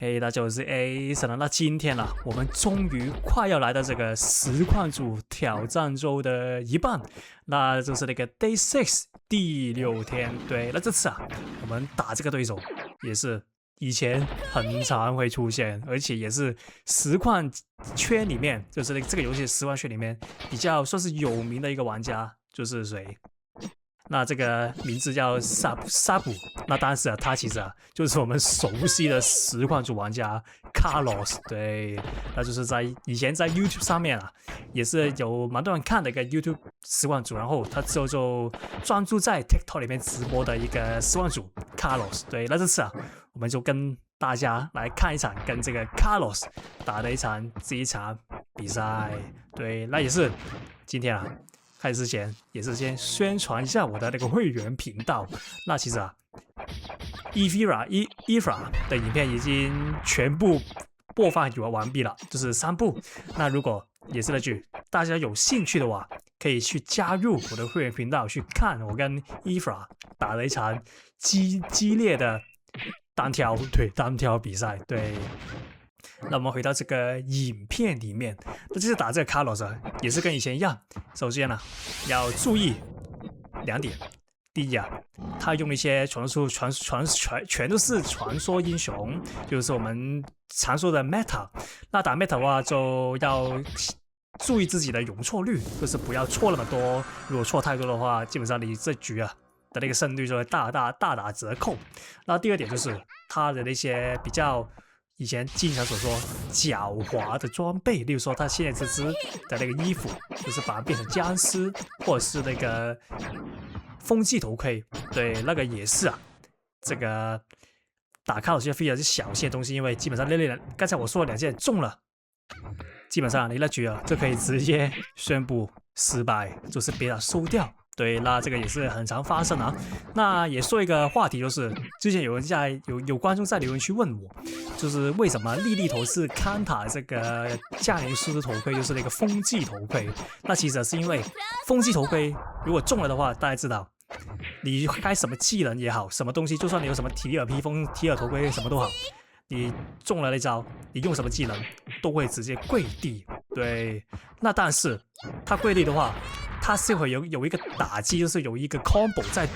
嘿，大家好，我是 Ason。那今天啊，我們終於快要來到這個實況主挑戰周的一半，那就是那個 Day 6第6天。對，那這次啊，我們打這個對手也是以前很常會出現，而且也是實況圈裡面，就是這個遊戲實況圈裡面比較算是有名的一個玩家，就是誰？那這個名字叫沙布，那當時啊，他其實啊就是我們熟悉的實況主玩家 Carlos， 对，那就是以前在 YouTube 上面啊，也是有蠻多人看的一個 YouTube 實況主，然後他之後就專注在 TikTok 裡面直播的一個實況主 Carlos， 對，那這次啊，我們就跟大家來看一場跟這個 Carlos 打的這一場比賽，對，那也是今天啊。開始之前也是先宣傳一下我的那個會員頻道。那其實啊 ，Efra 的影片已經全部播放完畢了，就是3部。那如果也是那句，大家有興趣的話，可以去加入我的會員頻道去看我跟 Efra 打了一場激烈的單挑比賽。对。那我們回到這個影片裡面，那這次打這個 Carlos 啊，也是跟以前一樣。首先呢，要注意2點。第一啊，他用一些全都是傳說英雄，就是我們常說的 meta。那打 meta 的話，就要注意自己的容錯率，就是不要錯那麼多。如果錯太多的話，基本上你這局啊的那個勝率就會大打折扣。那第二點就是他的那些比較。以前經常所說狡猾的裝備，例如說他現在這隻的那個衣服，就是把它變成僵屍，或者是那個風季頭盔，對，那個也是啊。這個打卡有些非常之小些東西，因為基本上剛才我說的2件中了，基本上你那局啊就可以直接宣布失敗，就是被他收掉。对，那這個也是很常發生啊。那也說一個話題，就是之前有觀眾在留言區問我，就是為什麼莉莉頭是康塔這個降臨師的頭盔，就是那個風季頭盔。那其實是因為風季頭盔如果中了的話，大家知道，你開什麼技能也好，什麼東西，就算你有什麼提爾披風、提爾頭盔什麼都好，你中了那招，你用什麼技能都會直接跪地。對，那但是他跪地的話，它是會有一個打擊，就是有一個 combo 在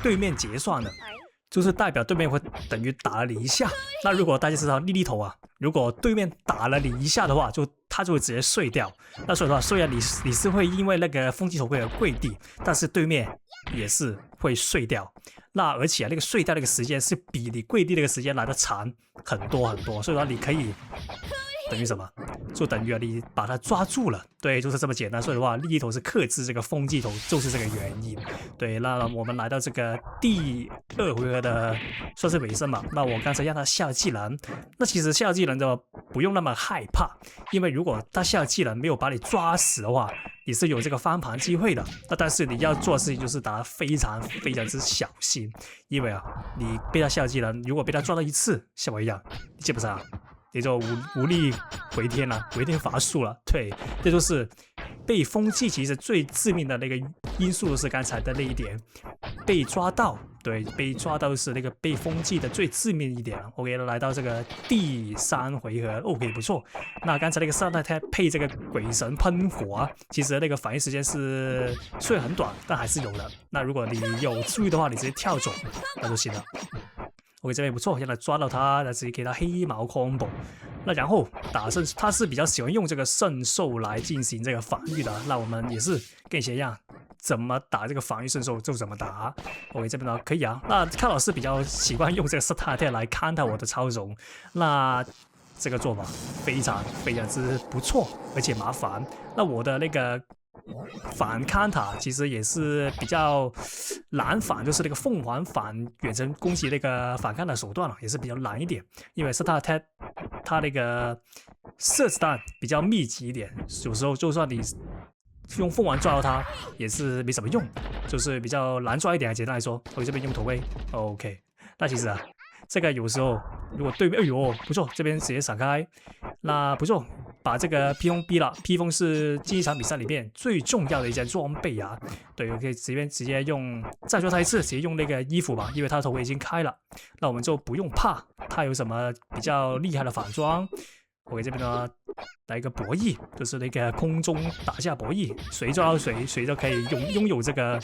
對面結算的，就是代表對面會等於打了你一下。那如果大家知道莉莉頭啊，如果對面打了你一下的話，它就會直接碎掉。那所以的話，雖然你是會因為那個風季頭盔而跪地，但是對面也是會碎掉。那而且那個碎掉那個時間是比你跪地那個時間來的長很多。所以說你可以等於什麼？就等於你把它抓住了，對，就是這麼簡單。所以的話，莉莉頭是克制這個風季頭，就是這個原因。對，那我們來到這個第2回合的算是尾聲嘛。那我剛才讓他下技能，那其實下技能就不用那麼害怕，因為如果他下技能沒有把你抓死的話，你是有這個翻盤機會的。那但是你要做的事情就是打得非常之小心，因為啊，你被他下技能，如果被他抓到1次，像我一樣，基本上你就無力回天了，回天乏術了。对，這就是被風季其實最致命的那個因素，就是剛才的那一點，被抓到。對，被抓到是那個被風季的最致命一點。OK， 來到這個第3回合 ，OK， 不錯。那剛才那個上代它配這個鬼神噴火啊，其實那個反應時間是雖然很短，但還是有的。那如果你有注意的話，你直接跳走那就行了。OK， 這邊不錯，現在抓到他，直接給他黑毛 combo。那然後打聖，他是比較喜歡用這個聖獸來進行這個防禦的。那我們也是跟以前一樣，怎麼打這個防禦聖獸就怎麼打。OK， 這邊呢可以啊。那康老師比較喜歡用這個 Star 來看到我的操縱，那這個做法非常之不錯，而且麻煩。那我的那個反康塔其實也是比較難反，就是那個鳳凰反遠程攻擊那個反康塔手段也是比較難一點，因為是他那個射子彈比較密集一點，有時候就算你用鳳凰抓到他也是沒什麼用，就是比較難抓一點。簡單來說，我這邊用頭盔 ，OK。那其實啊，這個有時候如果對面，哎呦不錯，這邊直接閃開，那不錯。把這個披風逼了。披風是這一場比賽裡面最重要的一件裝備啊。對，我可以直接用，再說他一次，直接用那個衣服吧，因為他的頭盔已經開了，那我們就不用怕他有什麼比較厲害的反裝。OK， 這邊呢來一個博弈，就是那個空中打架博弈，誰抓到誰，誰就可以擁有這個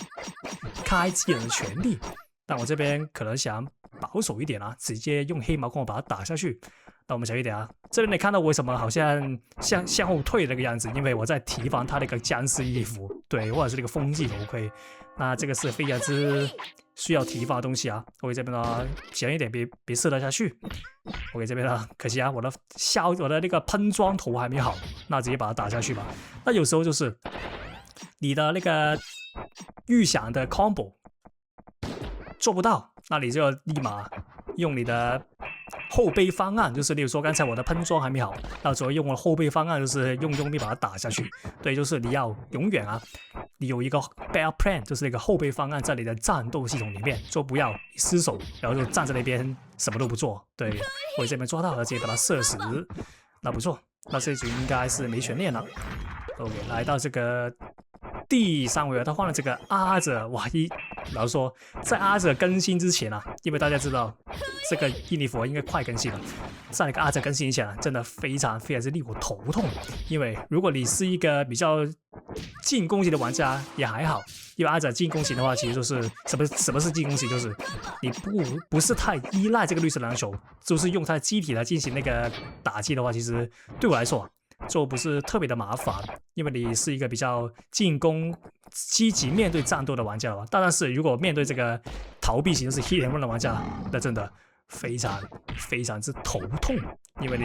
開技能的權利。但我這邊可能想保守一點啊，直接用黑毛弓把它打下去。那我們小一點啊，這邊你看到我為什麼好像向後退那個樣子？因為我在提防他那個僵屍衣服，對，或者是那個風季頭盔。那這個是非常之需要提防的東西啊。OK， 這邊呢小一點，別射得下去。OK， 這邊呢可惜啊，我的那個噴裝頭還沒好，那直接把它打下去吧。那有時候就是你的那個預想的 combo 做不到，那你就要立馬用你的後備方案，就是例如說刚才我的噴裝還沒好，那主要用我的後備方案就是用力把它打下去。对，就是你要永遠啊，你有一個 backup plan， 就是那個後備方案在你的戰鬥系統裡面，就不要失手，然後就站在那邊什麼都不做。對，我這邊抓到了，直接把它射死，那不錯，那這局應該是沒懸念了。OK， 來到這個第3回合，他換了這個阿哲，哇！老實說，在阿哲更新之前啊，因為大家知道這個印尼佛應該快更新了，在那個阿哲更新之前啊，真的非常之令我頭痛。因為如果你是一個比較進攻型的玩家也還好，因為阿哲進攻型的話，其實就是什麼是進攻型，就是你不是太依賴這個綠色籃球，就是用它的機體來進行那個打擊的話，其實對我來說就不是特別的麻煩，因為你是一個比較進攻積極面對戰鬥的玩家了。但是如果面對這個逃避型就是 hit and run 的玩家，那真的非常之頭痛，因為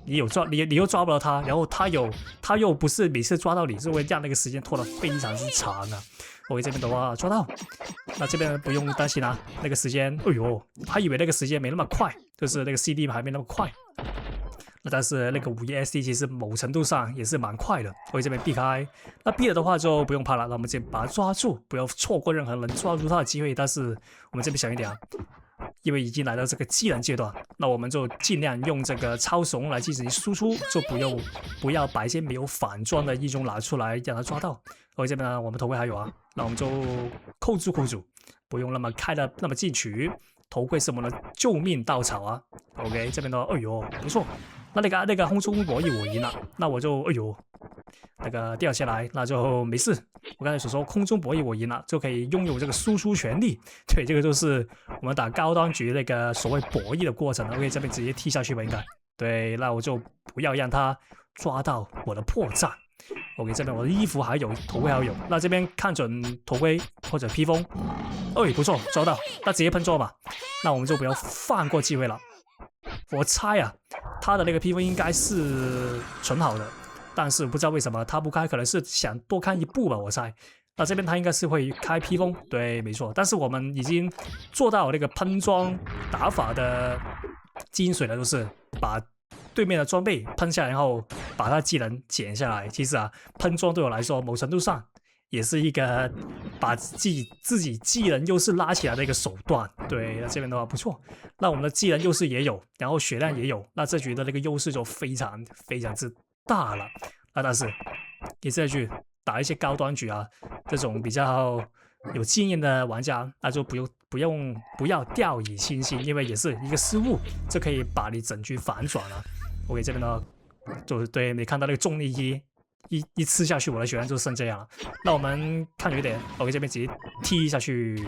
你又抓不到他，然后他又不是每次抓到你，就會讓那個時間拖得非常之長啊。我這邊的話抓到，那這邊不用擔心啊，那個時間，哎呦，還以為那個時間沒那麼快，就是那個 CD 還沒那麼快。但是那個51SD 其實某程度上也是蠻快的，我這邊避開，那避了的話就不用怕了，那我們這邊把它抓住，不要錯過任何能抓住它的機會。但是我們這邊小一點啊，因為已經來到這個技能階段，那我們就盡量用這個超手來進行輸出，就不要把一些沒有反裝的一種拿出來讓它抓到。我這邊呢，我們頭盔還有啊，那我們就扣住，不用那麼開的那麼進取，頭盔是我們的救命稻草啊。OK， 這邊的哎呦不錯。那個空中博弈我贏了，那我就哎呦，那個掉下來，那就沒事。我剛才所說空中博弈我贏了，就可以擁有這個輸出權利。對，這個就是我們打高端局那個所謂博弈的過程。OK， 這邊直接踢下去吧，應該。對，那我就不要讓他抓到我的破綻。OK， 這邊我的衣服還有，頭盔還有。那這邊看準頭盔或者披風，哎，不錯，抓到，那直接噴裝吧。那我們就不要放過機會了。我猜啊，他的那個披風應該是存好的，但是不知道為什麼他不開，可能是想多看一步吧，我猜。那這邊他應該是會開披風，對，沒錯。但是我們已經做到那個噴裝打法的精髓了，就是把對面的裝備噴下來，然後把他技能減下來。其實啊，噴裝對我來說，某程度上也是一個把自己技能優勢拉起來的一個手段。对，那這邊的話不錯，那我們的技能優勢也有，然後血量也有，那這局的那個優勢就非常之大了。那但是你這局打一些高端局啊，這種比較有經驗的玩家，那就不要掉以輕心，因為也是一個失誤就可以把你整局反轉了。OK， 這邊呢就是對，你看到那個重力一吃下去，我的血量就剩這樣了。那我們看遠點 ，OK， 這邊直接踢下去。